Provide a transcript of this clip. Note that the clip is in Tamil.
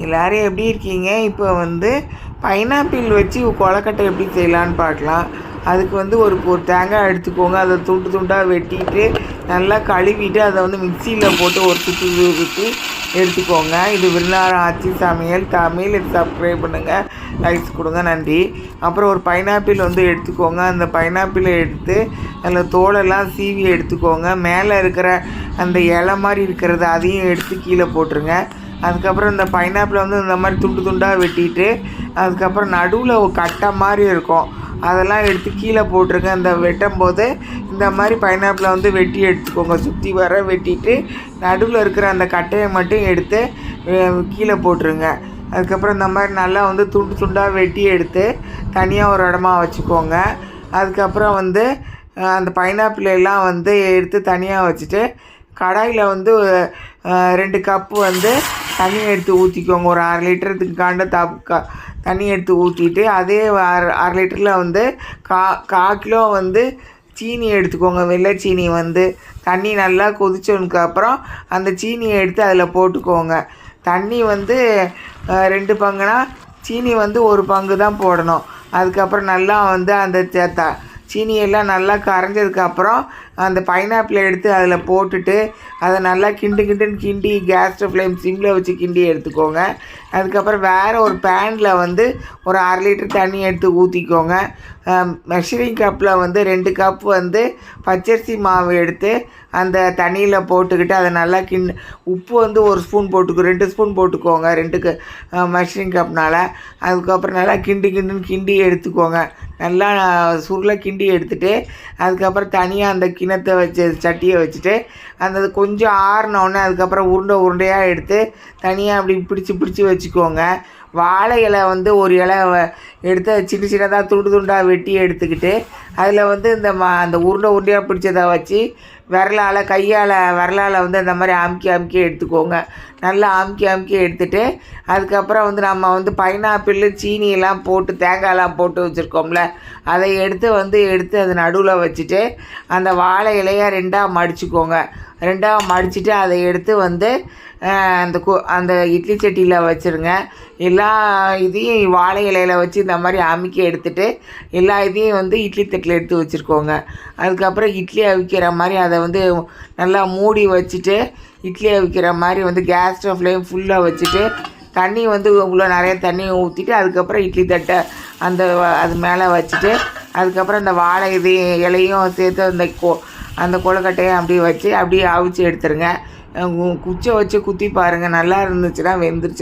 எல்லோரும் எப்படி இருக்கீங்க? இப்போ பைனாப்பிள் வச்சு கொழக்கட்டை எப்படி செய்யலான்னு பார்க்கலாம். அதுக்கு ஒரு தேங்காய் எடுத்துக்கோங்க. அதை துண்டு துண்டாக வெட்டிட்டு நல்லா கழுவிட்டு அதை மிக்சியில் போட்டு ஒரு சுற்று சுற்றி எடுத்துக்கோங்க. இது விருந்தாரம் ஆச்சி சமையல் தமிழ். இது சப்ஸ்கிரைப் பண்ணுங்கள், லைக்ஸ் கொடுங்க, நன்றி. அப்புறம் ஒரு பைனாப்பிள் எடுத்துக்கோங்க. அந்த பைனாப்பிளை எடுத்து அதில் தோலெல்லாம் சீவி எடுத்துக்கோங்க. மேலே இருக்கிற அந்த இலை மாதிரி இருக்கிறது அதையும் எடுத்து கீழே போட்டுருங்க. அதுக்கப்புறம் இந்த பைனாப்பிளை இந்த மாதிரி துண்டு துண்டாக வெட்டிட்டு அதுக்கப்புறம் நடுவில் ஒரு கட்டை மாதிரி இருக்கும், அதெல்லாம் எடுத்து கீழே போட்டுருங்க. இந்த வெட்டும் போது இந்த மாதிரி பைனாப்பிளை வெட்டி எடுத்துக்கோங்க. சுற்றி வர வெட்டிட்டு நடுவில் இருக்கிற அந்த கட்டையை மட்டும் எடுத்து கீழே போட்டுருங்க. அதுக்கப்புறம் இந்த மாதிரி நல்லா துண்டு துண்டாக வெட்டி எடுத்து தனியாக ஒரு இடமா வச்சுக்கோங்க. அதுக்கப்புறம் அந்த பைனாப்பிளெல்லாம் எடுத்து தனியாக வச்சுட்டு கடாயில் 2 கப்பு தண்ணி எடுத்து ஊற்றிக்கோங்க. ஒரு 1/2 லிட்டருக்கு தண்ணி எடுத்து ஊற்றிட்டு அதே 1/2 லிட்டரில் 1/4 கிலோ சீனி எடுத்துக்கோங்க. வெள்ளை சீனி தண்ணி நல்லா கொதிச்சதுக்கப்புறம் அந்த சீனியை எடுத்து அதில் போட்டுக்கோங்க. தண்ணி 2 பங்குனா சீனி 1 பங்கு தான் போடணும். அதுக்கப்புறம் நல்லா அந்த சீனியெல்லாம் நல்லா கரைஞ்சதுக்கப்புறம் அந்த பைனாப்பிளை எடுத்து அதில் போட்டுட்டு அதை நல்லா கிண்டுன்னு கிண்டி கேஸ் ஃப்ளேம் சிம்மில் வச்சு கிண்டி எடுத்துக்கோங்க. அதுக்கப்புறம் வேறு ஒரு பேனில் ஒரு 1/2 லிட்டர் தண்ணி எடுத்து ஊற்றிக்கோங்க. மெஷரிங் கப்பில் 2 கப் பச்சரிசி மாவு எடுத்து அந்த தண்ணியில் போட்டுக்கிட்டு அதை நல்லா உப்பு 1 ஸ்பூன் 2 ஸ்பூன் போட்டுக்கோங்க 2 மெஷரிங் கப்னால். அதுக்கப்புறம் நல்லா கிண்டுன்னு கிண்டி எடுத்துக்கோங்க. நல்லா சுருளை கிண்டி எடுத்துகிட்டு அதுக்கப்புறம் தனியாக அந்த கிணத்தை வச்சு சட்டியை வச்சுட்டு அந்த கொஞ்சம் ஆறினோடனே அதுக்கப்புறம் உருண்டையாக எடுத்து தனியாக அப்படி பிடிச்சி வச்சுக்கோங்க. வாழை இலை ஒரு இலை எடுத்து சின்ன சின்னதாக துண்டு துண்டாக வெட்டி எடுத்துக்கிட்டு அதில் அந்த உருண்டையாக பிடிச்சதை வச்சு விரலால் அந்த மாதிரி அமுக்கி எடுத்துக்கோங்க. நல்லா அமுக்கி எடுத்துகிட்டு அதுக்கப்புறம் நம்ம பைனாப்பிள் சீனியெல்லாம் போட்டு தேங்காயெல்லாம் போட்டு வச்சுருக்கோம்ல, அதை எடுத்து அது நடுவில் வச்சுட்டு அந்த வாழை இலையை 2ஆக மடிச்சுக்கோங்க. 2ஆக மடிச்சுட்டு அதை எடுத்து அந்த இட்லி சட்டியில் வச்சுருங்க. எல்லா இதையும் வாழை இலையில் வச்சு இந்த மாதிரி அமுக்கி எடுத்துகிட்டு எல்லா இதையும் இட்லி தட்டில் எடுத்து வச்சுருக்கோங்க. அதுக்கப்புறம் இட்லி அவிக்கிற மாதிரி அதை நல்லா மூடி வச்சுட்டு இட்லி அவிக்கிற மாதிரி கேஸ் ஃப்ளேம் ஃபுல்லாக வச்சுட்டு தண்ணி உள்ள நிறைய தண்ணி ஊற்றிட்டு அதுக்கப்புறம் இட்லி தட்டை அது மேலே வச்சுட்டு அதுக்கப்புறம் அந்த வாழை இலையும் சேர்த்து அந்த கொழுக்கட்டையை அப்படியே அவிச்சு எடுத்துருங்க. குச்சை வச்சு குத்தி பாருங்கள், நல்லா இருந்துச்சுன்னா வெந்துருச்சு.